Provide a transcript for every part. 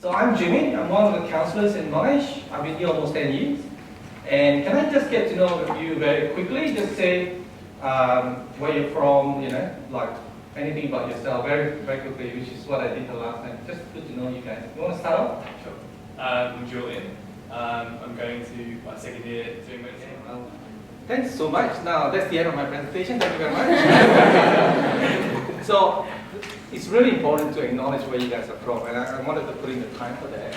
So I'm Jimmy. I'm one of the counselors in Monash. I've been here almost 10 years. And can I just get to know you very quickly? Just say where you're from, like anything about yourself very quickly, which is what I did the last time. Just good to know you guys. You want to start off? Sure. I'm Julian. I'm going to my second year doing medicine. Thanks so much. Now that's the end of my presentation. Thank you very much. So it's really important to acknowledge where you guys are from, and I wanted to put in the time for that.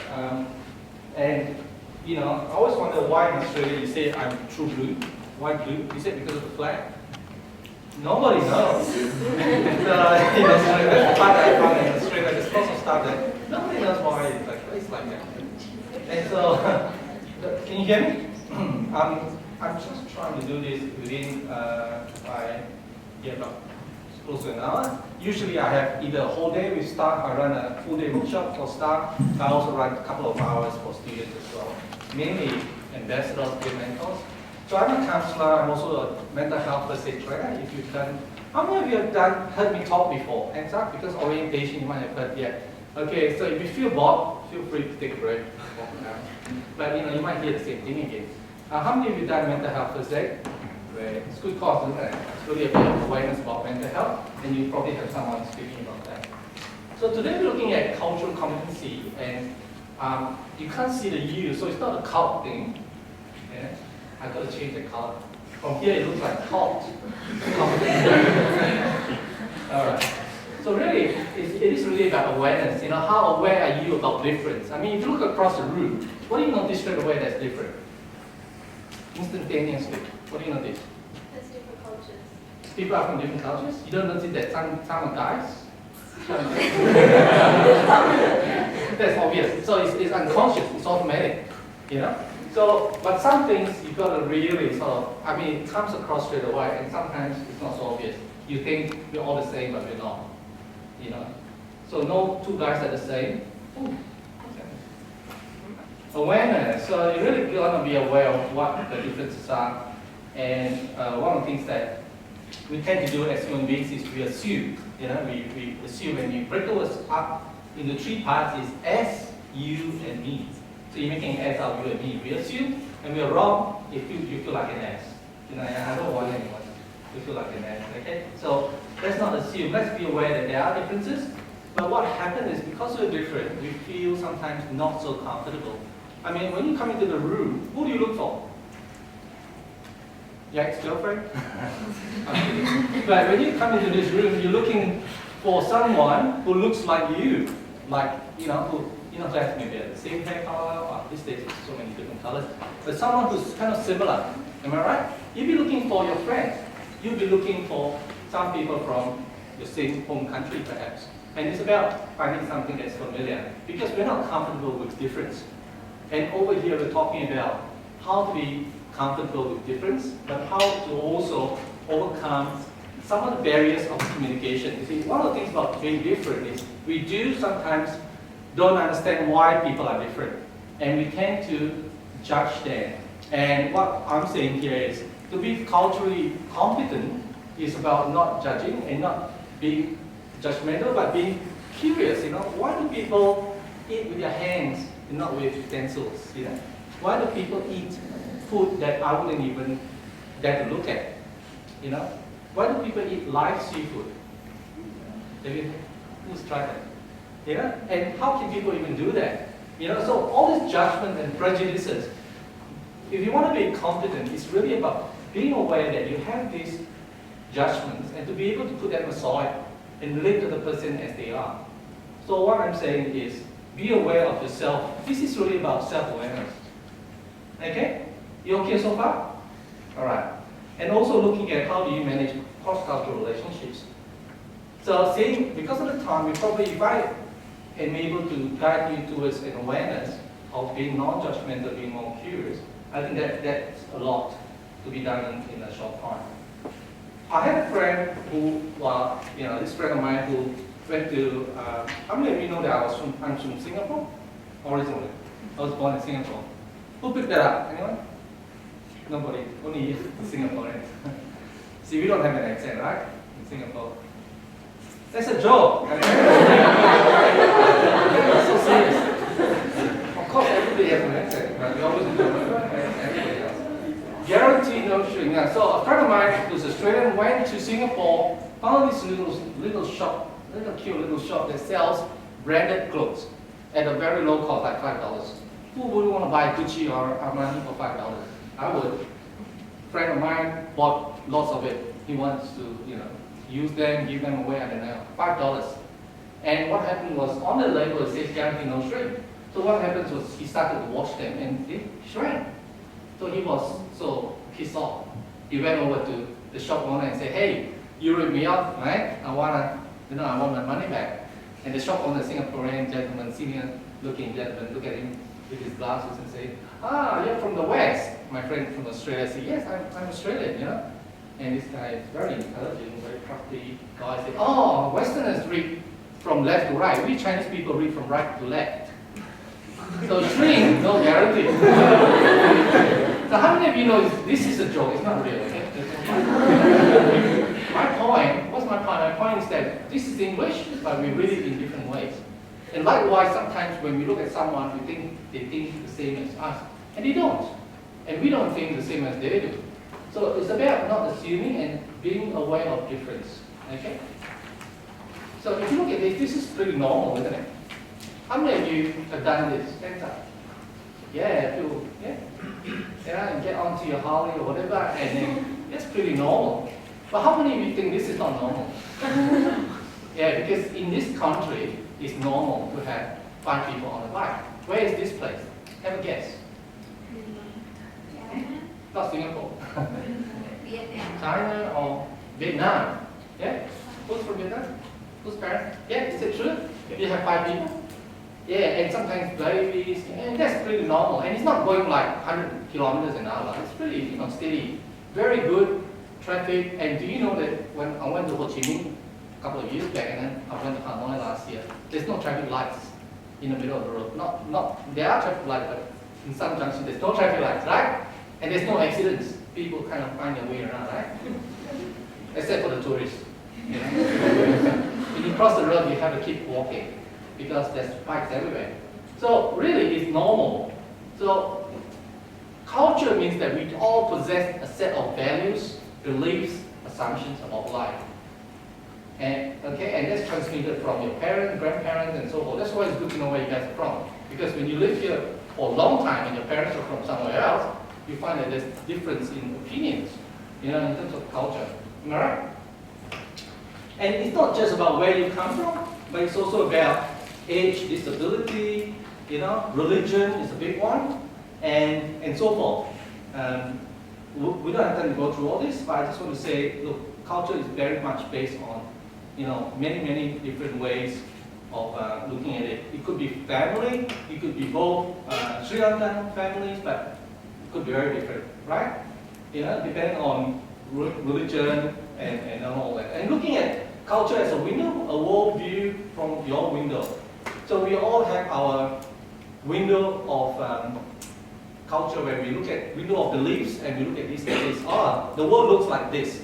And I always wonder why in Australia you say I'm true blue. Why blue? Is it because of the flag? Nobody knows. And, that's the part that I found in Australia. There's lots of stuff that nobody knows why it's like that. And so, can you hear me? I'm just trying to do this within about close to an hour. Usually I have either a whole day with staff, I run a full day workshop for staff, I also run a couple of hours for students as well, mainly ambassadors, peer mentors. So I'm a counselor, I'm also a mental health first aid trainer. If you've done, how many of you have heard me talk before? Hands up, because orientation you might have heard yet. Okay, so if you feel bored, feel free to take a break, walk around. But you might hear the same thing again. How many of you done mental health first aid? It's good cause, isn't it? It's really a bit of awareness about mental health, and you probably have someone speaking about that. So today we're looking at cultural competency, and you can't see the U, so it's not a cult thing. Yeah? I've got to change the color. From here it looks like cult. All right. So really, it is really about awareness. How aware are you about difference? I mean, if you look across the room, what do you notice straight away that's different? Instantaneously. What do you notice? There's different cultures. People are from different cultures. You don't notice that some are guys. That's obvious. So it's unconscious. It's automatic. So, but some things you've got to really it comes across straight away, and sometimes it's not so obvious. You think we're all the same, but we're not. So no two guys are the same. Ooh. Awareness. So you really got to be aware of what the differences are. And one of the things that we tend to do as human beings is we assume. We assume, when you break those up into three parts, is S, you, and me. So you're making an S out of you and me. We assume, and we are wrong if you feel like an S. I don't want anyone to feel like an S. Okay? So let's not assume. Let's be aware that there are differences. But what happens is, because we're different, we feel sometimes not so comfortable. I mean, when you come into the room, who do you look for? Your ex-girlfriend? But when you come into this room, you're looking for someone who looks like you. Class maybe the same hair color, or these days there's so many different colors. But someone who's kind of similar. Am I right? You'll be looking for your friends. You'll be looking for some people from the same home country, perhaps. And it's about finding something that's familiar, because we're not comfortable with difference. And over here we're talking about how to be comfortable with difference, but how to also overcome some of the barriers of communication. You see, one of the things about being different is we do sometimes don't understand why people are different, and we tend to judge them. And what I'm saying here is, to be culturally competent is about not judging and not being judgmental, but being curious. Why do people eat with their hands and not with utensils? Why do people eat food that I wouldn't even dare to look at? Why do people eat live seafood? Who's tried that? And how can people even do that? So all this judgment and prejudices, if you want to be competent, it's really about being aware that you have these judgments and to be able to put them aside and relate to the person as they are. So what I'm saying is, be aware of yourself. This is really about self-awareness. Okay? You okay so far? All right. And also looking at how do you manage cross-cultural relationships. So saying, because of the time, if I am able to guide you towards an awareness of being non-judgmental, being more curious, I think that's a lot to be done in a short time. I had a friend who, this friend of mine who went to, how many of you know that I'm from Singapore? Originally. I was born in Singapore. Who picked that up? Anyone? Nobody. Only Singaporeans. See, we don't have an accent, right? In Singapore. That's a joke. So serious. string. Yeah. So a friend of mine who's Australian went to Singapore, found this little shop, cute little shop that sells branded clothes at a very low cost, like $5. Who would want to buy Gucci or Armani for $5? I would. Friend of mine bought lots of it. He wants to, use them, give them away, I don't know, $5. And what happened was, on the label it says guarantee no shrink. So what happened was he started to wash them and they shrank. So he was so pissed off. He went over to the shop owner and said, "Hey, you ripped me off, right? I want my money back." And the shop owner, Singaporean gentleman, senior looking gentleman, look at him with his glasses and say, "Ah, you're from the West." My friend from Australia said, "Yes, I'm Australian, And this guy is very intelligent, very crafty guy said, "Oh, Westerners read from left to right. We Chinese people read from right to left. So shrink, no guarantee." So how many of you know this is a joke? It's not real, okay? My point, what's my point? My point is that this is English, but we read it in different ways. And likewise, sometimes when we look at someone, we think they think the same as us, and they don't. And we don't think the same as they do. So it's about not assuming and being aware of difference, okay? So if you look at this, this is pretty normal, isn't it? How many of you have done this? Hands up. Yeah, and get onto your Harley or whatever, and then that's pretty normal. But how many of you think this is not normal? Yeah, because in this country, it's normal to have 5 people on a bike. Where is this place? Have a guess. Not Singapore. Vietnam. China or Vietnam. Yeah? Who's from Vietnam? Who's parents? Yeah, is it true? You have 5 people? Yeah, and sometimes babies, and that's pretty normal. And it's not going like 100 kilometers an hour. It's pretty steady. Very good traffic. And do you know that when I went to Ho Chi Minh a couple of years back, and then I went to Hanoi last year, there's no traffic lights in the middle of the road. There are traffic lights, but in some junctions there's no traffic lights, right? And there's no accidents. People kind of find their way around, right? Except for the tourists. When you cross the road, you have to keep walking because there's bikes everywhere. So really, it's normal. So culture means that we all possess a set of values, beliefs, assumptions about life. And that's transmitted from your parents, grandparents, and so forth. That's why it's good to know where you guys are from. Because when you live here for a long time and your parents are from somewhere else, you find that there's difference in opinions, in terms of culture. Am I right? And it's not just about where you come from, but it's also about age, disability, religion is a big one, and so forth. We don't have time to go through all this, but I just want to say, look, culture is very much based on, many different ways of looking at it. It could be family, it could be both Sri Lankan families, but it could be very different, right? Depending on religion and all that. And looking at culture as a window, a world view from your window. So we all have our window of culture where we look at window of beliefs and we look at this and this. The world looks like this.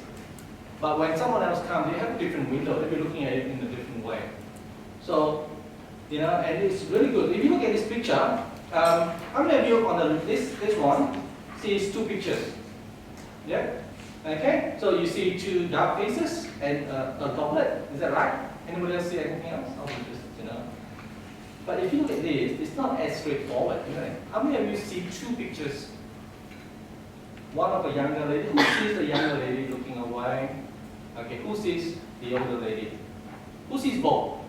But when someone else comes, they have a different window. They'll be looking at it in a different way. So, and it's really good. If you look at this picture, how many of you on this one sees 2 pictures? Yeah? Okay? So you see 2 dark faces and a goblet. Is that right? Anybody else see anything else? But if you look at this, it's not as straightforward, isn't it? How many of you see 2 pictures? One of a younger lady. Who sees the younger lady looking away? Okay, who sees the older lady? Who sees both?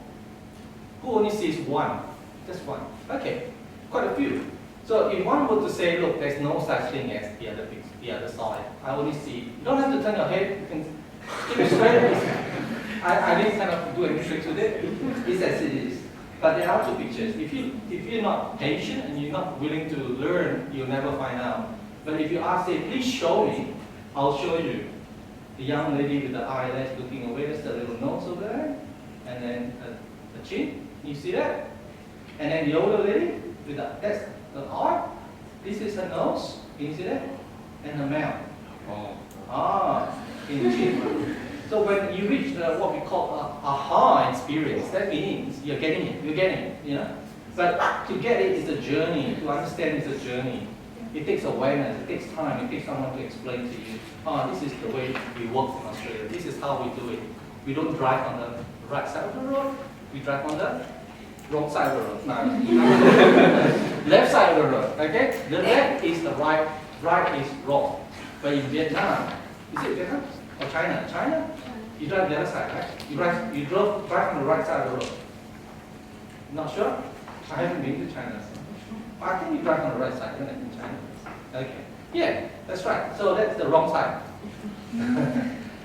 Who only sees one? Just one. Okay, quite a few. So if one were to say, look, there's no such thing as the other side. I only see. You don't have to turn your head. You can keep it straight. I didn't kind of do any tricks with it. It's as it is. But there are 2 pictures. If you're not patient and you're not willing to learn, you'll never find out. But if you ask, say, please show me, I'll show you. The young lady with the eyelash looking away, there's a little nose over there, and then a chin. You see that? And then the older lady with that's the eye. This is her nose. Can you see that? And her mouth. In the chin. So when you reach what we call aha experience, that means you're getting it. But to get it is a journey. To understand is a journey. It takes awareness, it takes time, it takes someone to explain to you, oh, this is the way we work in Australia, this is how we do it. We don't drive on the right side of the road, we drive on the wrong side of the road. No. Left side of the road, okay? The left is the right, right is wrong. But in Vietnam, is it Vietnam or China? China? You drive the other side, right? You drive on the right side of the road. Not sure? I haven't been to China. So. I think you drive on the right side, isn't it, in China? Okay. Yeah, that's right. So that's the wrong side.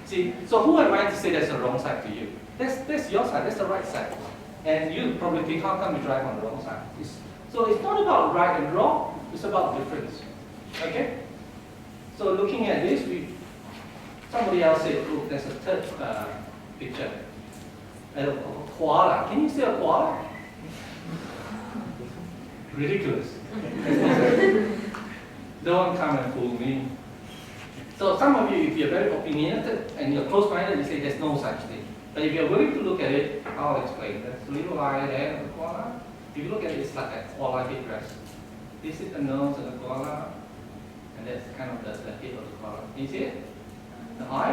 See, so who am I to say that's the wrong side to you? That's your side, that's the right side. And you probably think, how come you drive on the wrong side? So it's not about right and wrong, it's about difference. Okay? So looking at this, somebody else said, look, there's a third picture. A koala. Can you see a koala? Ridiculous. Don't come and fool me. So some of you, if you're very opinionated and you're close-minded, you say there's no such thing. But if you're willing to look at it, I'll explain. There's a little eye there of the koala. If you look at it, it's like a koala headdress. This is the nose of the koala, and that's kind of the head of the koala. Can you see it? The eye?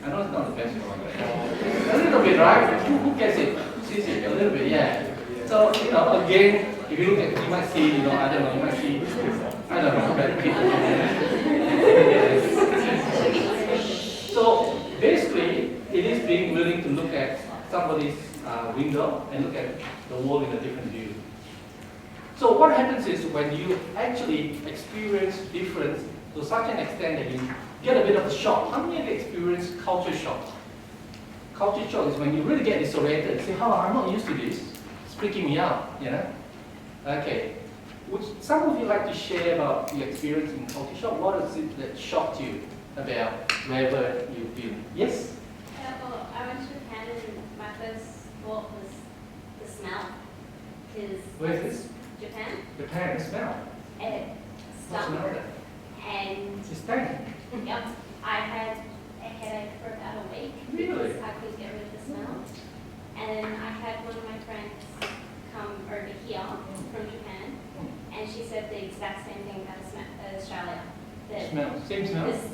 I know it's not the best one. A little bit, right? Who gets it? Sees it? A little bit, yeah. So, again, if you look at it, you might see, I don't know, you might see, I don't know, better people. So, basically, it is being willing to look at somebody's window and look at the world in a different view. So what happens is when you actually experience difference to such an extent that you get a bit of a shock. How many of you experience culture shock? Culture shock is when you really get disoriented and say, oh, I'm not used to this. It's freaking me out, Okay. Would some of you like to share about your experience in culture shock? What is it that shocked you about wherever you've been? Yes? Well, I went to Japan and my first thought was the smell. Where is this? Japan. Japan, the smell. It What stunk. smell that? And It's stank. yep, I had a headache for about a week Really? because I couldn't get rid of the smell. And I had one of my friends come over here from Japan, and she said the exact same thing about Australia. That Smell. Same smell? this,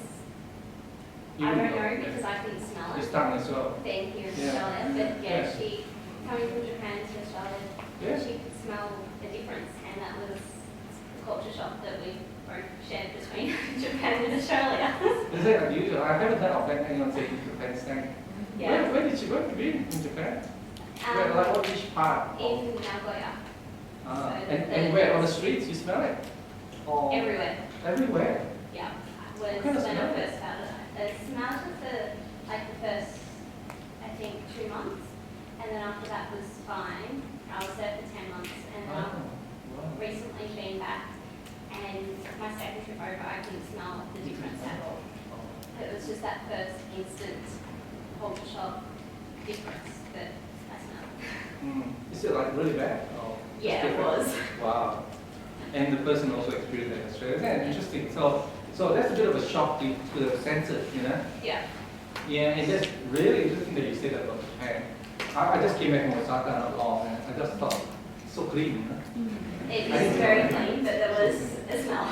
I don't know because I couldn't smell It's it. stank as well. Being here in Yeah. Australia, but Yeah. yeah, she coming from Japan to Australia, Yeah. she could smell the difference, and that was the culture shock that we both shared between Japan and Australia. Is it unusual? I haven't heard of anyone saying Japan stank. Yeah. Where did you be in Japan? Where, like which part? In Nagoya, And where on the streets you smell it? Or everywhere. everywhere? Yeah, was What kind of when I smell? first started. It smelled for the first, I think, 2 months, and then after that was fine. I was there for 10 months, and then I've Wow. recently been back, and my second trip over, I couldn't smell the difference at all. It was just that first instant culture shock difference that I smelled. Is it like really bad? Or Yeah, it different? was. Wow. And the person also experienced that in Australia. Isn't that interesting? So that's a bit of a shock to the senses, Yeah. Yeah, and that's really interesting that you said that about Japan. I just came back from Osaka not long, and I just thought, it's so clean, It was very clean, but there was a smell.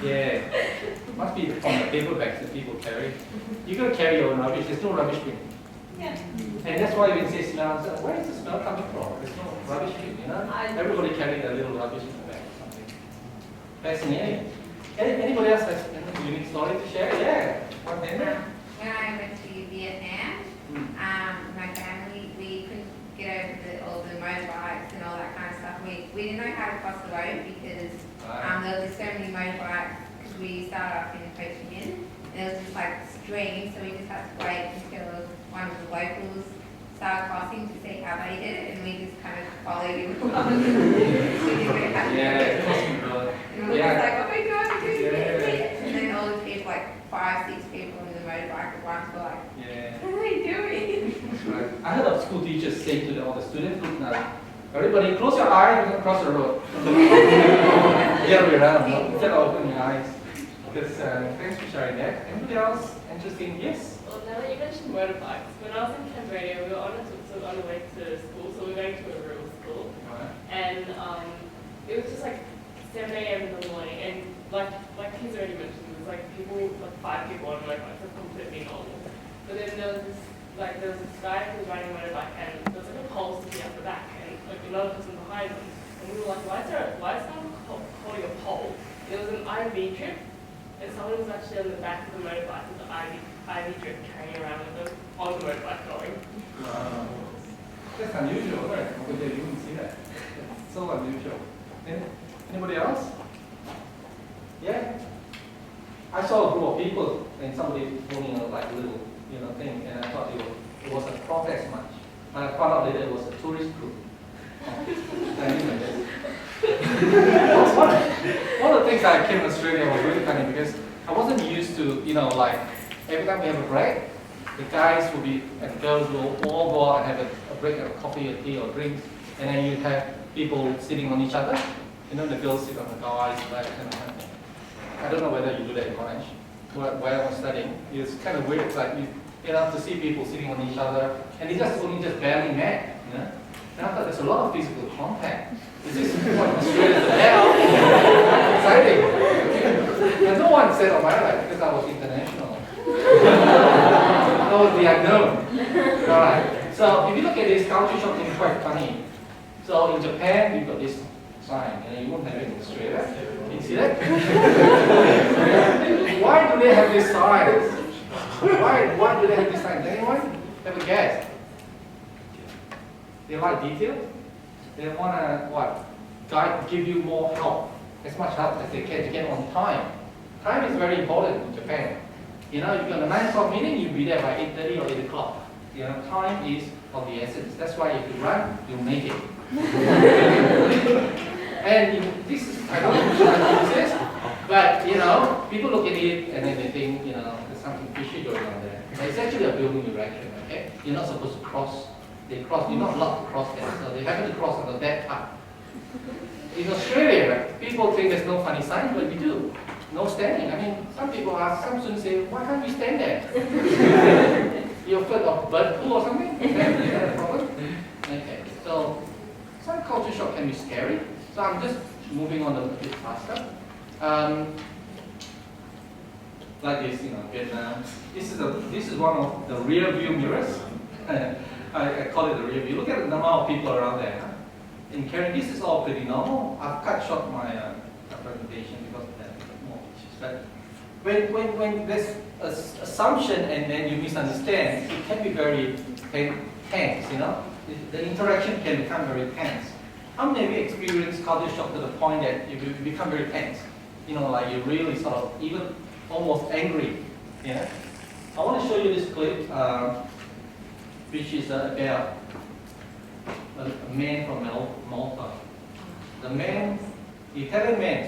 Yeah. Must be from the paper bags that people carry. You gotta carry your own rubbish, there's no rubbish bin. Yeah. And that's why when you say smell, so where is the smell coming from? There's no rubbish bin, Everybody carry a little rubbish in the bag or something. Fascinating. Anybody else has a unique story to share? Yeah. What then? When I went to Vietnam, my family, we couldn't get over all the motorbikes and all that kind of stuff. We didn't know how to cross the road because there were just so many motorbikes because we started off in Ho Chi Minh and it was just like stream, so we just had to wait until one of the locals started crossing to see how they did it, and we just kind of followed him along. We didn't know how to do Yeah, it. crossing the road. And we were Yeah. just like, oh my god, we did Yeah. it. And then all the people, like 5, 6 people in the motorbike at once were like, Yeah. what are they doing? Right. I heard of school teachers saying to all the students, look now, everybody close your eyes, we're going to cross the road. The other way around, instead of opening your eyes. Because, thanks for sharing that. Anybody else interesting? Yes? Well, now that you mentioned motorbikes, when I was in Cambodia, we were on a tuk-tuk on the way to school, so we were going to a rural school, Alright. and it was just like 7 a.m. in the morning, and like he's already mentioned, there's like people, like 5 people on motorbikes are completely normal. But then there was this guy who was riding a motorbike and there was like a pole sticking out the back and like another person behind him. And we were like, why is someone holding a pole? And it was an IV drip, and someone was actually on the back of the motorbike with the IV drip carrying around with them on the motorbike going. That's unusual, right? Over there, you wouldn't see that. So unusual. Anybody else? Yeah? I saw a group of people and somebody holding a like little, thing, and I thought it was a protest march. And I found out later it was a tourist group. One of the things I came to Australia was really funny because I wasn't used to, like every time we have a break, the guys will be and girls will all go out and have a break, have a coffee, a tea, or drinks, and then you have people sitting on each other. The girls sit on the guys' back and I don't know whether you do that in Monash. Where I was studying, it's kind of weird. It's like to see people sitting on each other, and they only just barely met. And I thought there's a lot of physical contact. Is this what Australia is about? Exciting. And no one said on my life because I was international. I was the unknown. Alright. So if you look at this culture shock, it's quite funny. So in Japan, you've got this sign, and you won't have it in Australia. You see that? Why do they have this sign? Why do they have this sign? Does anyone have a guess? They like detail. They want to give you more help, as much help as they can to get on time. Time is very important in Japan. If you've got a 9 o'clock meeting, you'll be there by 8:30 or 8 o'clock. Time is of the essence. That's why if you run, you'll make it. And this is, I don't know which one this is, but people look at it and then they think, there's something fishy going on there. But it's actually a building erection, okay? You're not supposed to cross. You're not allowed to cross there, so they happen to cross on that part. In Australia, people think there's no funny sign, but we do. No standing. I mean, some students say, why can't we stand there? You're afraid of bird flu or something? Is that a problem? Okay, so some culture shock can be scary. So I'm just moving on a bit faster. Like this, Vietnam. This is one of the rear view mirrors. I call it the rear view. Look at the number of people around there. In carrying, this is all pretty normal. I've cut short my presentation because of that more issues. But when there's an assumption and then you misunderstand, it can be very tense. The interaction can become very tense. How many of you experience culture shock to the point that you become very tense? Like you're really sort of even almost angry. Yeah. I want to show you this clip, which is about a man from Malta. The Italian man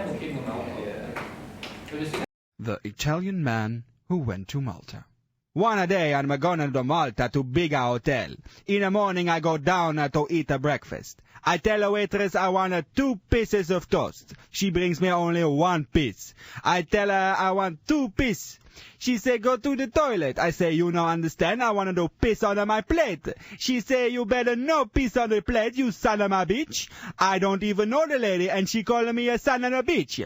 who came to Malta. Have you seen it? The Italian man who went to Malta. One day I'm going to Malta to bigger hotel. In the morning I go down to eat a breakfast. I tell a waitress I want 2 pieces of toast. She brings me only 1 piece. I tell her I want 2 pieces. She say go to the toilet. I say you no understand, I want to piss on my plate. She say you better no piss on the plate, you son of a bitch. I don't even know the lady and she call me a son of a bitch.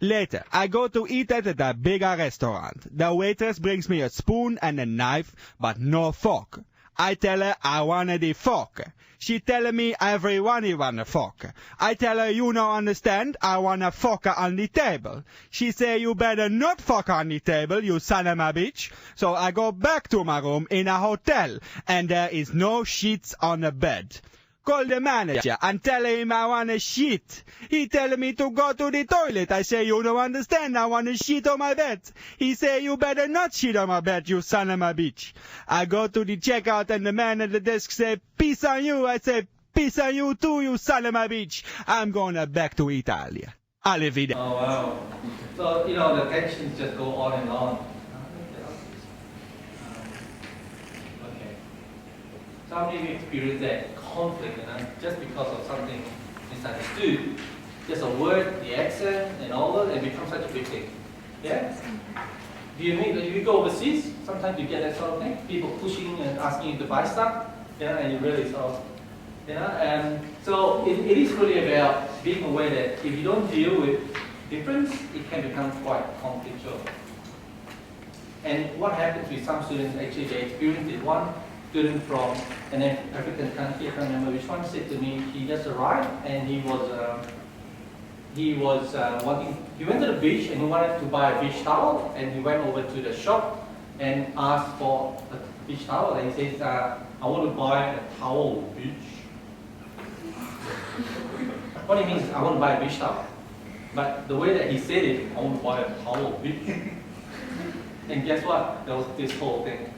Later, I go to eat at a bigger restaurant. The waitress brings me a spoon and a knife, but no fork. I tell her I want the fork. She tell me everyone want a fork. I tell her you no understand, I want a fork on the table. She say you better not fork on the table, you son of a bitch. So I go back to my room in a hotel, and there is no sheets on the bed. Call the manager and tell him I want a shit. He tell me to go to the toilet. I say, you don't understand, I want a shit on my bed. He say, you better not shit on my bed, you son of a bitch. I go to the checkout and the man at the desk say, peace on you. I say, peace on you too, you son of a bitch. I'm going back to Italia. Arrivederci. Oh, wow. So, the tensions just go on and on. Okay. So how many of you experience that conflict, just because of something misunderstood, just a word, the accent, and all that, it becomes such a big thing. Yeah? Do you mean if you go overseas, sometimes you get that sort of thing? People pushing and asking you to buy stuff, and you really sort of, So it is really about being aware that if you don't deal with difference, it can become quite conflictual. And what happens with some students, actually they experienced it. One student from an African country, I can't remember which one, said to me, he just arrived and he went to the beach and he wanted to buy a beach towel, and he went over to the shop and asked for a beach towel, and he says, I want to buy a towel beach. What he means is, I want to buy a beach towel. But the way that he said it, I want to buy a towel beach. And guess what? There was this whole thing,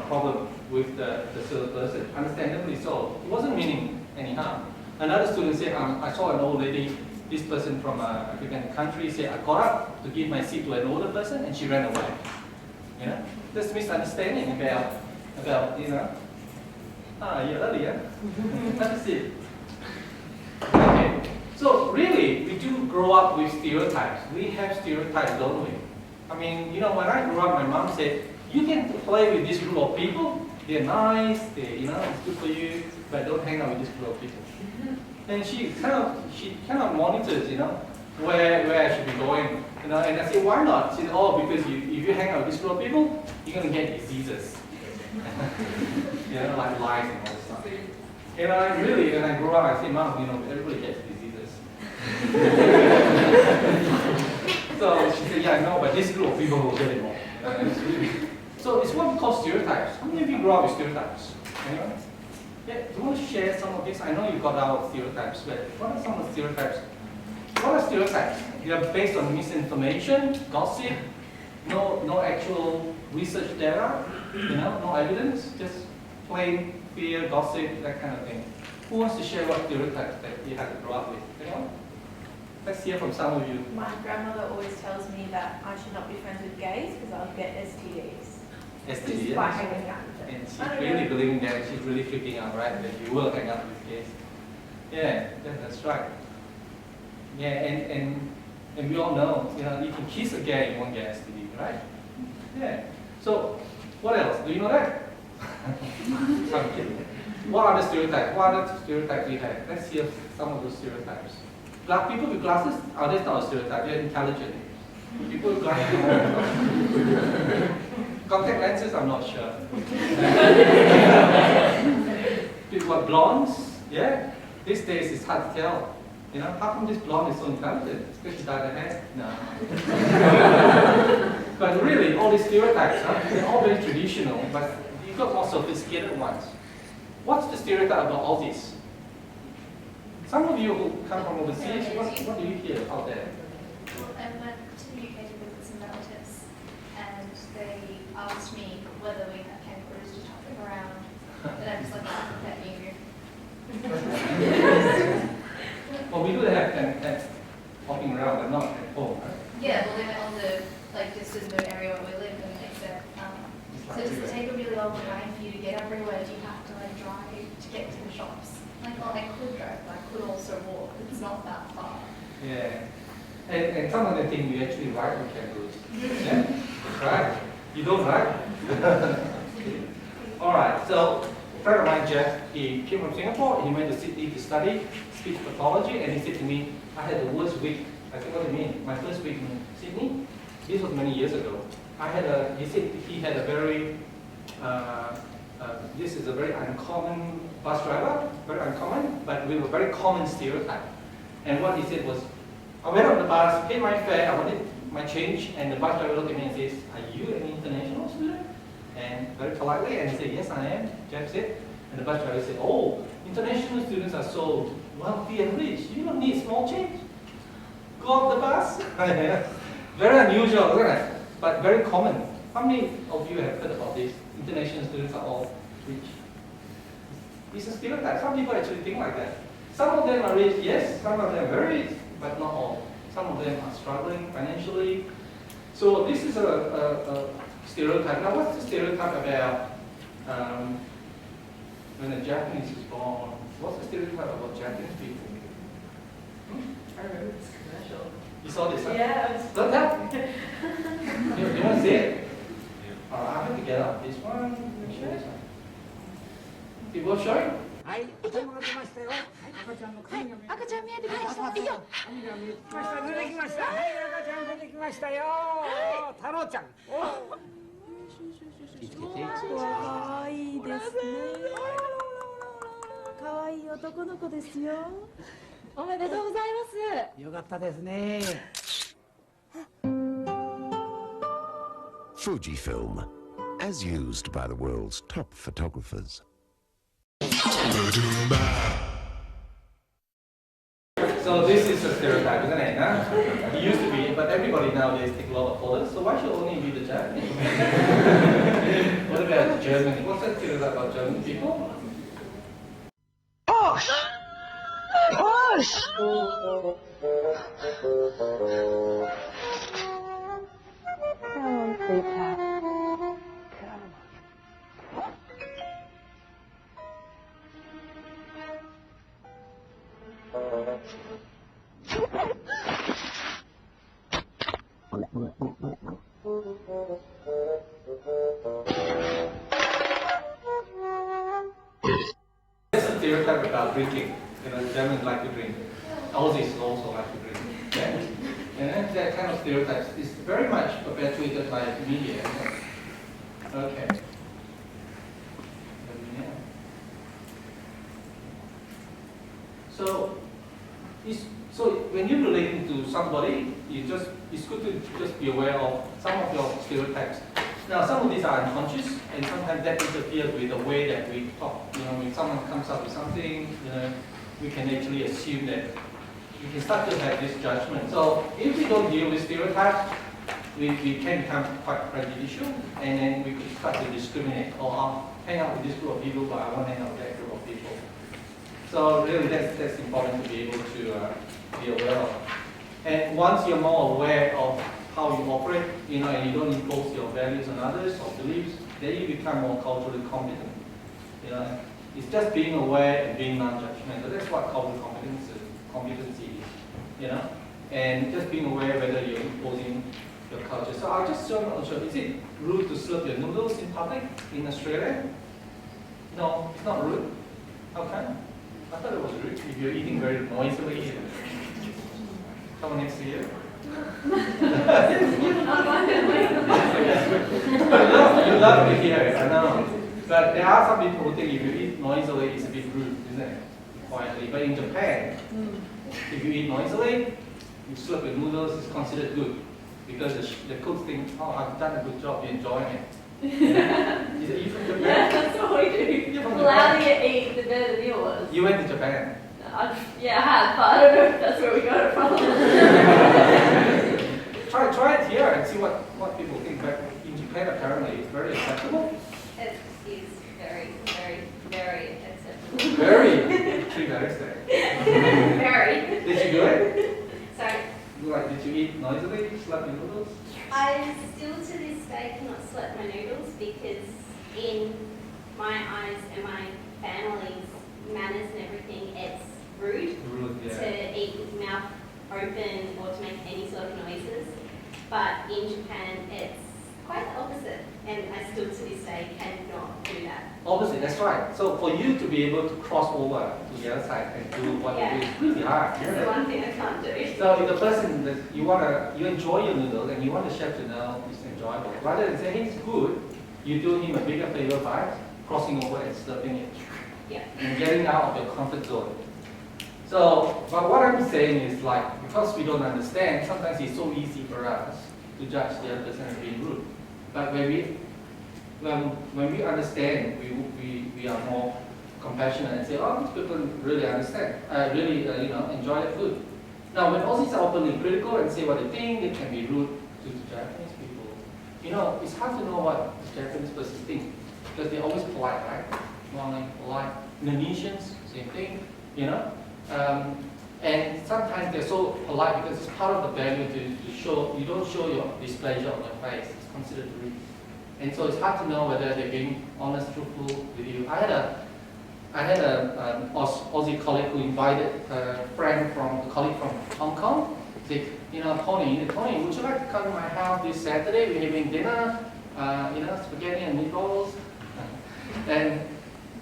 problem with the third person. Understandably so. He wasn't meaning any harm. Another student said, I saw an old lady, this person from an African country, said, I got up to give my seat to an older person and she ran away. There's misunderstanding about earlier. That's it. Okay. So really, we do grow up with stereotypes. We have stereotypes, don't we? I mean, when I grew up, my mom said, you can play with this group of people. They're nice, it's good for you, but don't hang out with this group of people. And she kind of monitors, where I should be going. And I said, why not? She said, because if you hang out with this group of people, you're going to get diseases. Like lice and all this stuff. And I really, when I grew up, I said, Mom, everybody gets diseases. So she said, yeah, I know, but this group of people will get it more. So it's what we call stereotypes. How many of you grew up with stereotypes? Anyone? Yeah, do you want to share some of this? I know you got out stereotypes, but what are some of the stereotypes? What are stereotypes? They are based on misinformation, gossip, no actual research data, no evidence, just plain fear, gossip, that kind of thing. Who wants to share what stereotypes that you had to grow up with? Anyone? Let's hear from some of you. My grandmother always tells me that I should not be friends with gays because I'll get STDs. STDs? Just by hanging out with them. And she's really believing that, she's really freaking out, right? That you will hang out with gays. Yeah, that's right. Yeah, and we all know, you can kiss a gay, you won't get STD, right? Yeah. So, what else? Do you know that? I'm kidding. What are the stereotypes? What other stereotypes do you have? Let's hear some of those stereotypes. Black people with glasses? Oh, that's not a stereotype. They're intelligent. People with glasses. Contact lenses? I'm not sure. People with blondes? Yeah. These days it's hard to tell. How come this blonde is so intelligent? It's because she dyed her hair? No. But really, all these stereotypes, they're all very traditional, but you've got more sophisticated ones. What's the stereotype about all this? Some of you who come from overseas, what do you hear out there? Well, I went to the UK to visit some relatives, and they asked me whether we had kangaroos to top them around, and I was like, I think that behavior. Well, we do have cats hopping around, but not at home, right? Yeah, well, they went on the, this is the area where we live, and they said, so does it take a really long time for you to get everywhere? Do you have to drive to get to the shops? I could drive, but I could also walk. It's not that far. Yeah. And some of the things we actually ride with kangaroos. Yeah? Right? You don't ride? All right. So, a friend of mine, Jeff, he came from Singapore. He went to Sydney to study speech pathology, and he said to me, I had the worst week. I said, what do you mean? My first week in Sydney? This was many years ago. He said he had a very, this is a very uncommon bus driver, very uncommon, but with a very common stereotype. And what he said was, I went on the bus, paid my fare, I wanted my change, and the bus driver looked at me and says, are you an international student? And very politely, and he said, yes, I am, Jeff said. And the bus driver said, oh, international students are so wealthy and rich, you don't need small change. Go off the bus. Very unusual, isn't it? But very common. How many of you have heard about this? International students are all rich. It's a stereotype. Some people actually think like that. Some of them are rich, yes. Some of them are very rich, but not all. Some of them are struggling financially. So this is a stereotype. Now, what's the stereotype about when a Japanese is born? What's the stereotype about Japanese people? I remember this commercial. You saw this, huh? Yeah. Look that? You want to see it? I have to get up this one. Make sure this one. It was showing? はい、お手間が出ましたよ。はい、赤ちゃんの髪が見え赤ちゃん見えてきました。いいよ。髪が見えてきました。出てきました。はい、赤ちゃん出てきましたよ。太郎ちゃん。可愛いですね。可愛い男の子ですよ。おめでとうございます。よかったですね。Fujifilm, as used by the world's top photographers. So this is a stereotype, isn't it? Huh? It used to be, but everybody nowadays take a lot of photos. So why should only be the Japanese? What about Germany? What's that stereotype about German people? Push! Push! Come on, sweetheart. There's a stereotype about drinking. You know, Germans like to drink. Aussies also like to drink. Yeah? And that kind of stereotypes is very much perpetuated by media. Isn't it? Okay. Yeah. So when you're relating to somebody, it's good to just be aware of some of your stereotypes. Now, some of these are unconscious, and sometimes that interferes with the way that we talk. You know, when someone comes up with something, you know, we can actually assume that we can start to have this judgment. So if we don't deal with stereotypes, we can become quite prejudicial, and then we could start to discriminate. Or I'll hang out with this group of people, but I won't hang out with that group of people. So really, that's important to be able to be aware of. And once you're more aware of how you operate, you know, and you don't impose your values on others or beliefs, then you become more culturally competent. You know, it's just being aware and being non-judgmental. That's what cultural competency is. You know, and just being aware whether you're imposing your culture. So I'll just show you. Is it rude to slurp your noodles in public in Australia? No, it's not rude. How come? I thought it was rude if you're eating very noisily. Someone next to you. You love to hear it, I know. But there are some people who think if you eat noisily, it's a bit rude, isn't it? Quietly. But in Japan, if you eat noisily, you slurp your noodles, it's considered good. Because the cooks think, oh, I've done a good job, you're enjoying it. Is it you from Japan? Yeah, that's what we do. You're from The louder Japan? you eat, the better the meal was. You went to Japan? Yeah, I have, but I don't know if that's where we got it from. Try it here and see what people think. But in Japan, apparently, it's very acceptable. It is very, very, very acceptable. Very. Three very sad. Very. Did you do it? Sorry? Like, did you eat noisily? Slap your noodles? I still to this day cannot slap my noodles because in my eyes and my family's manners and everything, it's rude, Yeah. to eat with mouth open or to make any sort of noises. But in Japan, it's quite the opposite, and I still to this day cannot do that. Opposite, that's right. So for you to be able to cross over to the other side and do what you do, it's really hard. That's isn't the it? one thing I can't do. So if the person that you enjoy your noodles and you want the chef to know it's enjoyable, rather than saying it's good, you do him a bigger favor by crossing over and slurping it. Yeah. And getting out of your comfort zone. So, but what I'm saying is like, because we don't understand, sometimes it's so easy for us to judge the other person as being rude. But when we understand, we are more compassionate and say, oh, these people really understand, really enjoy the food. Now, when Aussies are openly critical and say what they think, they can be rude to the Japanese people. You know, it's hard to know what the Japanese person thinks because they're always polite, right? Smiling, polite. Indonesians, same thing, you know. And sometimes they're so polite because it's part of the value to show, you don't show your displeasure on your face. It's considered rude. And so it's hard to know whether they're being honest, truthful with you. I had an Aussie colleague who invited a colleague from Hong Kong. Said, Tony, would you like to come to my house this Saturday? We're having dinner, spaghetti and meatballs. And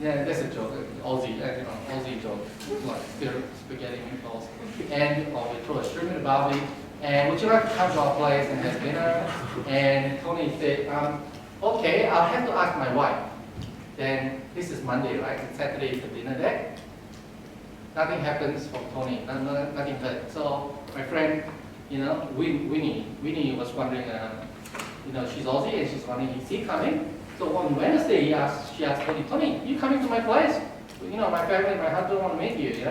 Yeah, that's a joke, Aussie, Aussie joke, like spaghetti meatballs. And we throw a shrimp in the barbie. And would you like to come to our place and have dinner? And Tony said, okay, I'll have to ask my wife. Then this is Monday, right? And Saturday is the dinner day. Nothing happens for Tony, nothing heard. So my friend, Winnie was wondering, she's Aussie and she's wondering, is he coming? So on Wednesday, she asked Tony, you coming to my place? My family, my husband want to meet you,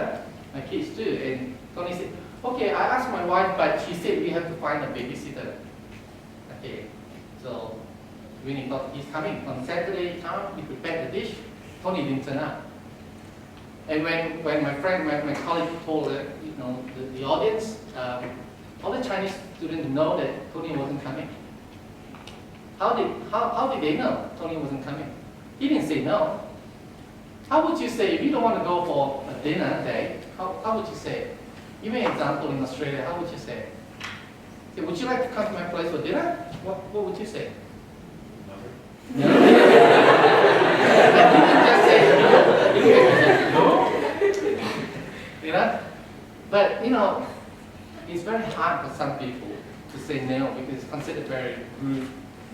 my kids too. And Tony said, okay, I asked my wife, but she said we have to find a babysitter. Okay, so Winnie thought he's coming. On Saturday, we prepared the dish. Tony didn't turn up. And when my friend, my colleague told the audience, all the Chinese students know that Tony wasn't coming. How did they know Tony wasn't coming? He didn't say no. How would you say, if you don't want to go for a dinner day, how would you say it? Give me an example in Australia, how would you say it? Say, would you like to come to my place for dinner? What would you say? No. No? Just say no. But it's very hard for some people to say no because it's considered very rude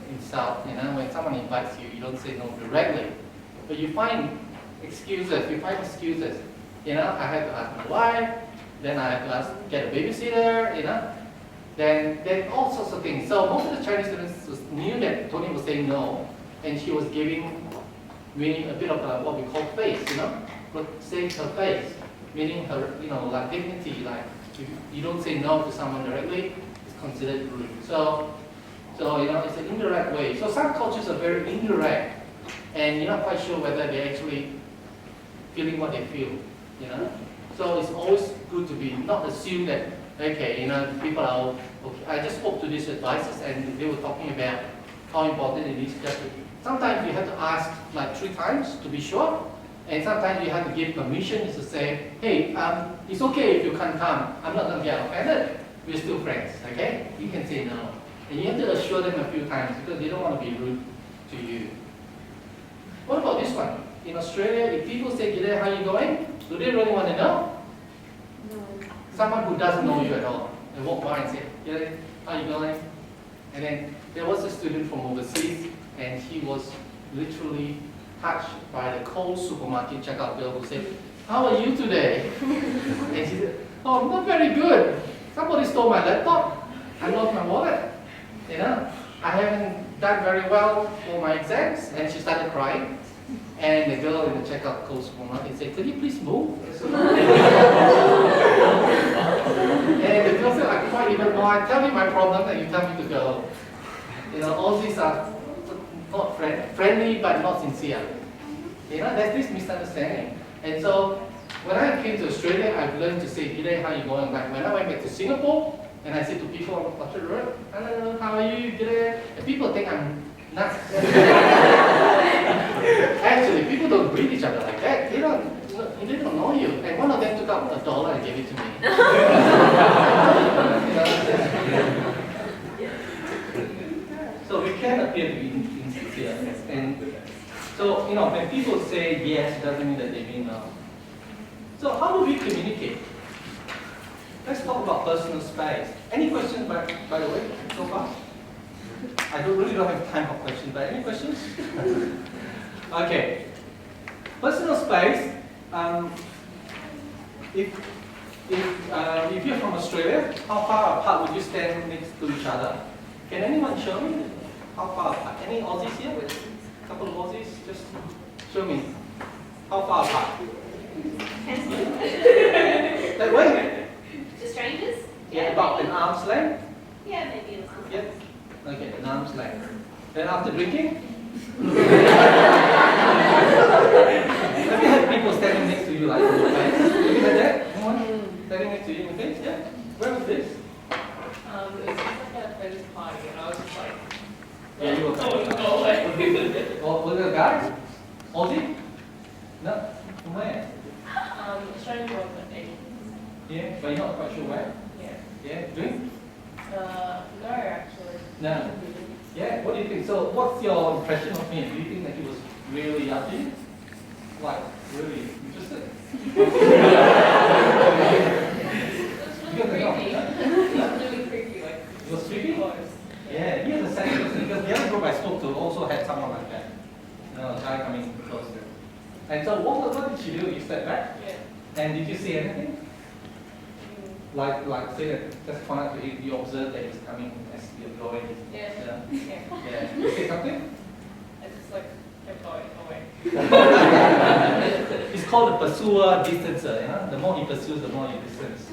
insult. When someone invites you, you don't say no directly. But you find excuses. I have to ask my wife, then I have to get a babysitter, then all sorts of things. So most of the Chinese students knew that Tony was saying no, and she was giving Winnie a bit of what we call face, saying her face, meaning her, like dignity, like if you don't say no to someone directly, it's considered rude. So it's an indirect way. So some cultures are very indirect, and you're not quite sure whether they're actually feeling what they feel, So it's always good to be not assume that, okay, people are, okay. I just spoke to these advisors and they were talking about how important it is just to, sometimes you have to ask like 3 times to be sure, and sometimes you have to give permission to say, hey, it's okay if you can't come, I'm not going to get offended, we're still friends, okay? You can say no. And you have to assure them a few times because they don't want to be rude to you. What about this one? In Australia, if people say, G'day, how are you going? Do they really want to know? No. Someone who doesn't know you at all. They walk by and say, G'day, how are you going? And then there was a student from overseas and he was literally touched by the Coles supermarket checkout girl who said, how are you today? And she said, oh, not very good. Somebody stole my laptop. I lost my wallet. I haven't done very well for my exams. And she started crying. And the girl in the checkout Coles supermarket said, could you please move? And the girl said, I can't even go. I tell me my problem and you tell me to go. Aussies are not friendly but not sincere. There's this misunderstanding. And so when I came to Australia, I've learned to say, G'day, how are you going? Like when I went back to Singapore, and I said to people on Orchard Road, hello, how are you? G'day. And people think I'm nuts. Actually, people don't greet each other like that. They don't know you. And one of them took out $1 and gave it to me. So we can appear to be insincere. And so, when people say yes, it doesn't mean that they mean no. So how do we communicate? Let's talk about personal space. Any questions, by the way, so far? I really don't have time for questions, but any questions? Okay. Personal space. If you're from Australia, how far apart would you stand next to each other? Can anyone show me how far apart? Any Aussies here? A couple of Aussies, just show me how far apart. That way? To strangers? Yeah, about an arm's length. Yeah, maybe an arm's Yep. Okay, an arm's length. Then after drinking? Have you had people standing next to you like in your face? Have you had that? Anyone standing next to you in the face? Yeah? Where was this? It was just like a friend's party and I was just like, Yeah, you were going to go away. Was it a guy? Aussie? No? From where? Australian girl, but Asian. Yeah, but you're not quite sure where? Yeah. Yeah? Drink? No, actually. No. Yeah, what do you think? So what's your impression of him? Do you think that he was really up to you? like really interested. It was really creepy. It was really creepy, like. It was creepy? Close. Yeah, he has a sense of because the other group I spoke to also had someone like that. You know, a guy coming close to. And so what did she do? You stepped back? Yeah. And did you see anything? Like say that just point to you observe that he's coming as you're going. Yeah. Yeah. Yeah. Yeah. You say something? I just like kept going away. It's called the pursuer distancer, you know? The more he pursues, the more he distance.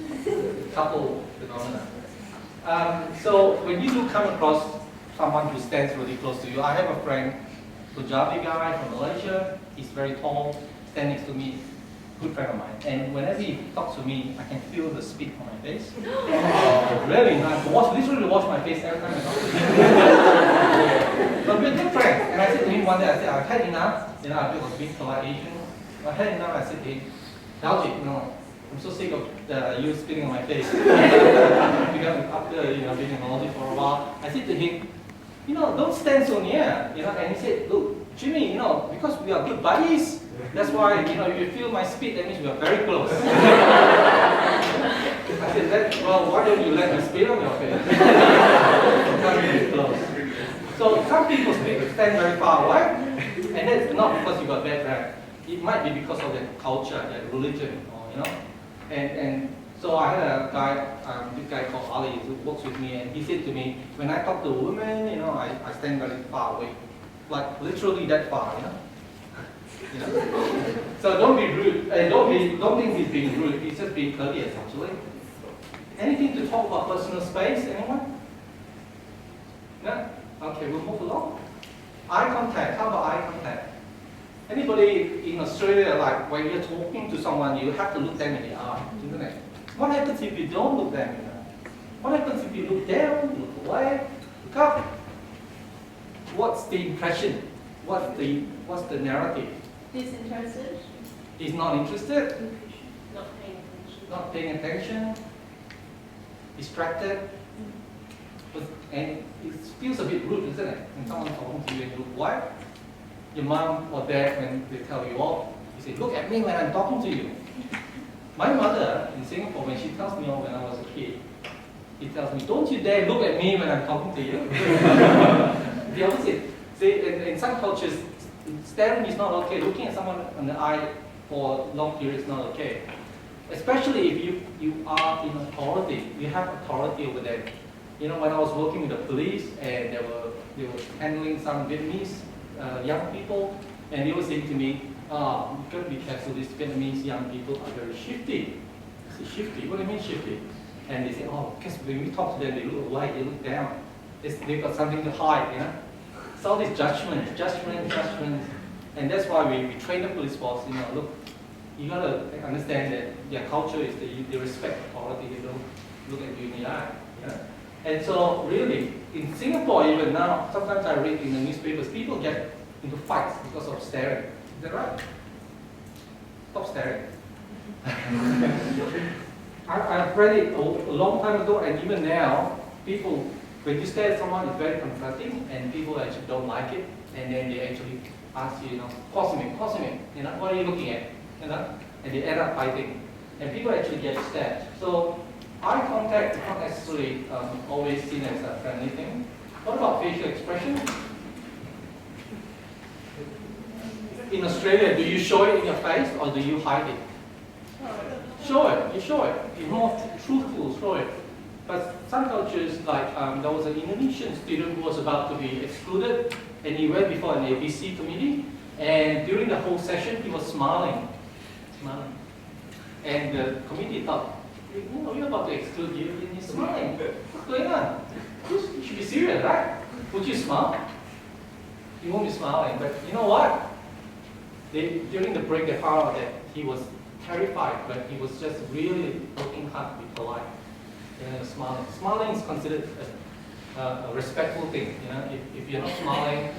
Couple phenomena. So when you do come across someone who stands really close to you, I have a friend, Punjabi guy from Malaysia. He's very tall, stands next to me, good friend of mine. And whenever he talks to me, I can feel the spit on my face. Really nice. Literally watch my face every time I talk to him. But we're good friends. And I said to him one day, I said, I've had enough. You know, I was being polite Asian. I've had enough. I said to him, Daljit, you know, I'm so sick of you spitting on my face. Because after being in Malaysia for a while, I said to him, you know, don't stand so near. You know, and he said, look, Jimmy, you know, because we are good buddies, that's why, you know, if you feel my spit, that means we are very close. I said, well, why don't you let me spit on your face? Not really close. So some people stand very far away, and that's not because you got bad breath. It might be because of their culture, their religion, or, you know. And so I had a guy, this guy called Ali, who works with me, and he said to me, when I talk to women, you know, I stand very far away, like literally that far, you know. You know? So don't be rude, and don't think he's being rude. He's just being courteous, actually. Anything to talk about personal space? Anyone? No? Okay, we'll move along. Eye contact. How about eye contact? Anybody in Australia, like when you're talking to someone, you have to look them in the eye, isn't it? What happens if you don't look them in the eye? What happens if you look down, look away, look up? What's the impression? What's the narrative? Disinterested. He's not interested, Not paying attention. not paying attention, distracted, and it feels a bit rude, isn't it? When someone's talking to you and you look away. Your mom or dad, when they tell you off, you say, look at me when I'm talking to you. My mother in Singapore, when she tells me off when I was a kid, he tells me, don't you dare look at me when I'm talking to you. The opposite. See, in some cultures, staring is not okay. Looking at someone in the eye for long periods is not okay. Especially if you are in authority, you have authority over them. You know, when I was working with the police and they were handling some Vietnamese young people, and they were saying to me, you've got to be careful, these Vietnamese young people are very shifty. I said, shifty? What do you mean shifty? And they say, because when we talk to them, they look away, they look down. They've got something to hide, you know? It's all this judgment. And that's why we train the police force, you know, look, you got to understand that their culture is they respect authority, they don't look at you in the eye. You know? And so really, in Singapore even now, sometimes I read in the newspapers, people get into fights because of staring. Is that right? Stop staring. I've read it a long time ago, and even now, people, when you stare at someone, it's very confronting, and people actually don't like it, and then they actually ask you, you know, pause me, you know, what are you looking at, you know, and they end up fighting, and people actually get stabbed. So eye contact is not necessarily always seen as a friendly thing. What about facial expression? In Australia, do you show it in your face or do you hide it? Show it, you show it. You're more truthful, show it. But some cultures, like there was an Indonesian student who was about to be excluded, and he went before an ABC committee, and during the whole session, he was smiling. And the committee thought, you know, we're about to exclude you, and you're smiling. What's going on? You should be serious, right? Would you smile? You won't be smiling, but you know what? During the break, they found out that he was terrified, but he was just really working hard to be polite. You know, smiling. Smiling is considered a respectful thing. You know, if you're not smiling,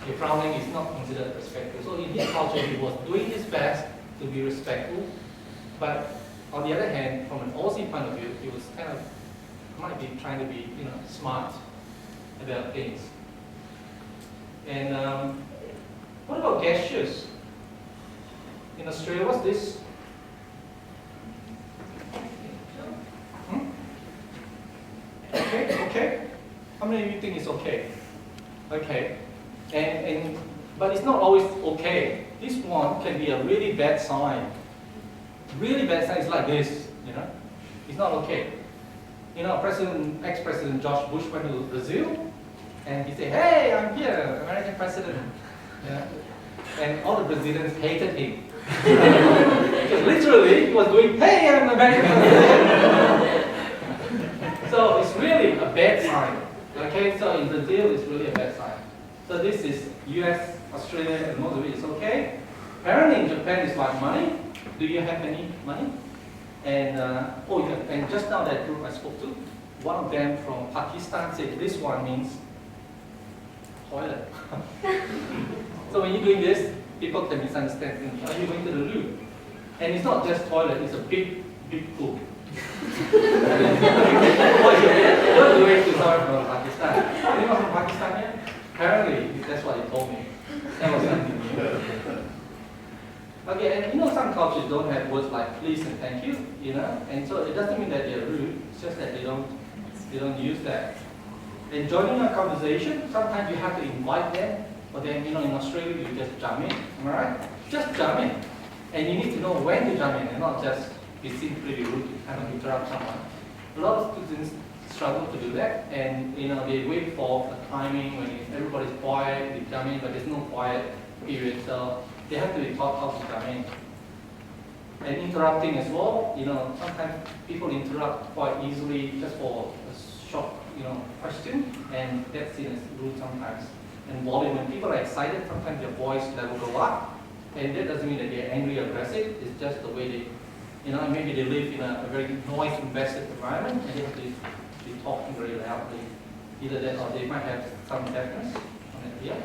you're frowning, it's not considered respectful. So in his culture, he was doing his best to be respectful, but on the other hand, from an Aussie point of view, he was kind of might be trying to be, you know, smart about things. And what about gestures? in Australia, what's this? Okay. How many of you think it's okay? Okay. But it's not always okay. This one can be a really bad sign. Really bad sign is like this, you know. It's not okay. You know, ex-President George Bush went to Brazil, and he said, "Hey, I'm here, American president." Yeah. And all the Brazilians hated him. Because literally, he was doing, "Hey, I'm American president." So it's really a bad sign. Okay, so in Brazil, it's really a bad sign. So this is US, Australia, and most of it is okay. Apparently in Japan, it's like money. Do you have any money? And and just now that group I spoke to, one of them from Pakistan said this one means toilet. So when you're doing this, people can misunderstand things. Are you going to the loo? And it's not just toilet, it's a big pool. What do you to someone from Pakistan? Anyone from Pakistan here? Apparently, that's what they told me. That was something new. Okay, and you know some cultures don't have words like please and thank you, you know, and so it doesn't mean that they're rude. It's just that they don't use that. And joining a conversation, sometimes you have to invite them. But then, you know, in Australia, you just jump in. Am I right? Just jump in, and you need to know when to jump in, and not just be seen pretty rude to kind of interrupt someone. A lot of students struggle to do that, and you know they wait for the timing when everybody's quiet, they jump in, but there's no quiet period, so they have to be taught how to jump in. And interrupting as well, you know, sometimes people interrupt quite easily just for a short, you know, question, and that's seen as rude sometimes. And volume, when people are excited, sometimes their voice level go up, and that doesn't mean that they're angry or aggressive. It's just the way they, you know, maybe they live in a very noise-invested environment, and they have to be talking very loudly. Either that, or they might have some deafness on it here.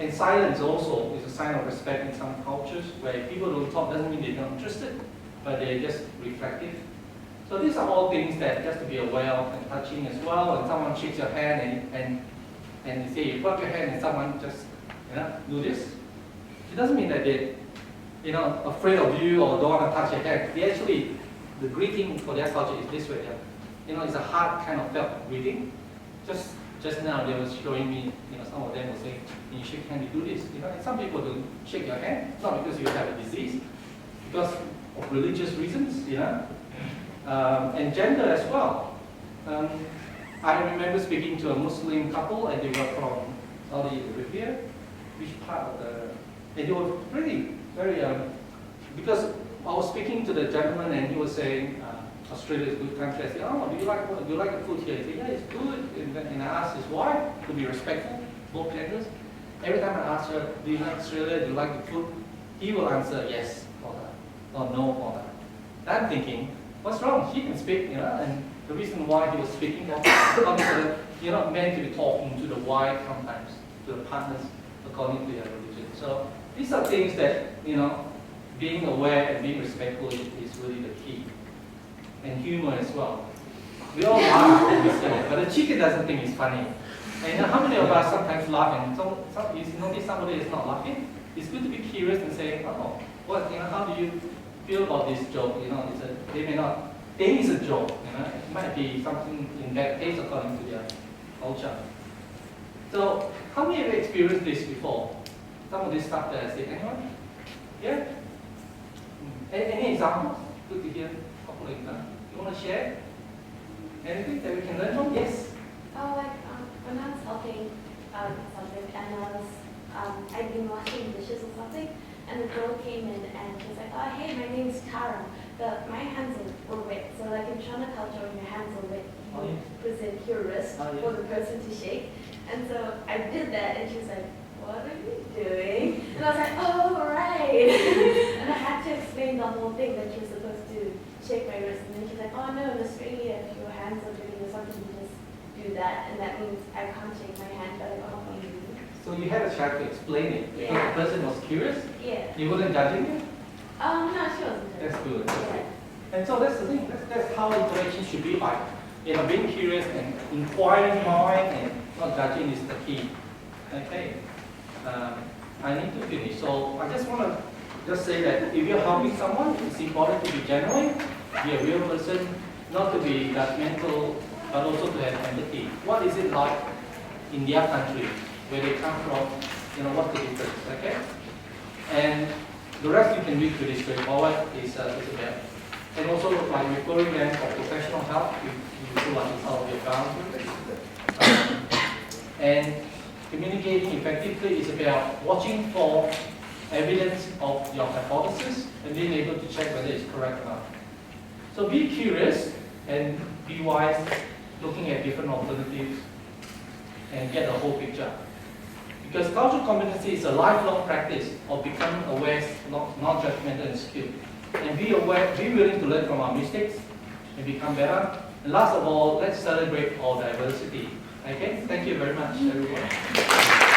And silence also is a sign of respect in some cultures, where people don't talk doesn't mean they're not interested, but they're just reflective. So these are all things that just to be aware of and touching as well. When someone shakes your hand and you say you put your hand and someone just, you know, do this, it doesn't mean that they're, you know, afraid of you or don't want to touch your hand. They actually, the greeting for their culture is this way. You know, it's a hard kind of felt greeting. Just now they were showing me, you know, some of them were saying, when you shake hand, you do this. You know, and some people don't shake your hand, not because you have a disease, because of religious reasons, you know, and gender as well. I remember speaking to a Muslim couple, and they were from Saudi Arabia, which part of the, and they were really very, because I was speaking to the gentleman, and he was saying, Australia is a good country. I said, oh, do you like the food here? He said, yeah, it's good. And I asked his wife to be respectful, both genders. Every time I ask her, do you like Australia? Do you like the food? He will answer yes for that, or no for that. I'm thinking, what's wrong? He can speak, you know, and the reason why he was speaking was because you're not meant to be talking to the wife sometimes, to the partners, according to their religion. So these are things that, you know, being aware and being respectful is really the key. And humor as well. We all laugh when we say it, but the chicken doesn't think it's funny. And how many of us sometimes laugh and you notice somebody is not laughing? It's good to be curious and say, oh, what, you know, how do you feel about this joke? You know, they may not think it's a joke, you know, it might be something in bad taste according to their culture. So, how many of you experienced this before? Some of this stuff that I say, anyone? Yeah? Any examples? Good to hear. You want to share anything that we can learn from? Yes. Oh, like when I was helping something, and I'd been washing dishes or something, and the girl came in and she was like, oh, hey, my name's Tara, but my hands were wet. So like in China culture, when your hands are wet, you present your wrist for the person to shake. And so I did that, and she was like, what are you doing? And I was like, oh, right. And I had to explain the whole thing that you're supposed to shake my wrist. And then she's like, oh no, in Australia, if your hands are dirty or something, you just do that. And that means I can't shake my hand, but I go, oh, you. So you had a chance to explain it. Yeah. Because the person was curious? Yeah. You wasn't judging it? No, she wasn't. That's good. Yeah. And so that's the thing. That's how interaction should be like. You know, being curious and inquiring mind and not judging is the key. Okay. I need to finish. So I just want to just say that if you're helping someone, it's important to be genuine, be a real person, not to be judgmental, but also to have empathy. What is it like in their country, where they come from, what's the difference, okay? And the rest you can read pretty straightforward, is Isabel. And also like referring them for professional help, if you feel like it's out of your boundaries. And communicating effectively is about watching for evidence of your hypothesis and being able to check whether it's correct or not. So be curious and be wise, looking at different alternatives and get the whole picture. Because cultural competency is a lifelong practice of becoming aware, non-judgmental and skilled. And be aware, be willing to learn from our mistakes and become better. And last of all, let's celebrate all diversity. Okay? Thank you very much, everyone.